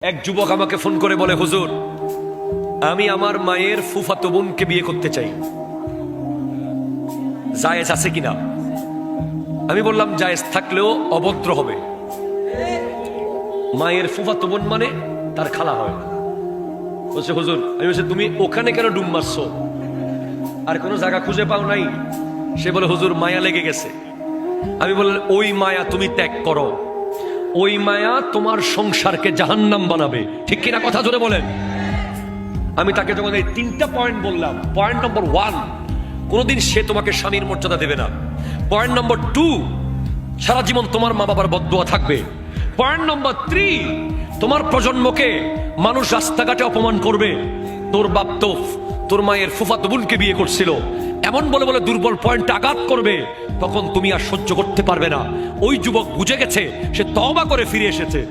এক যুবক আমাকে ফোন করে বলে, হুজুর আমি আমার মায়ের ফুফাতো বোনকে বিয়ে করতে চাই, জায়েজ আছে কিনা? আমি বললাম জায়েজ থাকলেও অভদ্র হবে। মায়ের ফুফাতো বোন মানে তার খালা হয়। বলছে হুজুর, আমি বলছি তুমি ওখানে কেন ডুব মারছো, আর কোনো জায়গা খুঁজে পাও নাই? সে বলে হুজুর মায়া লেগে গেছে। আমি বললাম ওই মায়া তুমি ত্যাগ করো, ওই মায়া তোমার সংসারকে জাহান্নাম বানাবে। ঠিক কিনা? কথা জোরে বলেন। আমি তাকে যখন এই 3টা পয়েন্ট বললাম, পয়েন্ট নম্বর 1, কোনোদিন সে তোমাকে স্বামীর মর্যাদা দেবে না। পয়েন্ট নম্বর 2, সারা জীবন তোমার মা বাবার বদদুয়া থাকবে। পয়েন্ট নম্বর 3, তোমার প্রজন্মকে মানুষ রাস্তাঘাটে অপমান করবে। তোর বাপ তো তোর মায়ের ফুফাতো বোনকে বিয়ে করছিল, এমন বলে বলে দুর্বল পয়েন্ট আঘাত করবে, তখন তুমি আর সহ্য করতে পারবে না। ওই যুবক বুঝে গেছে, সে তওবা করে ফিরে এসেছে।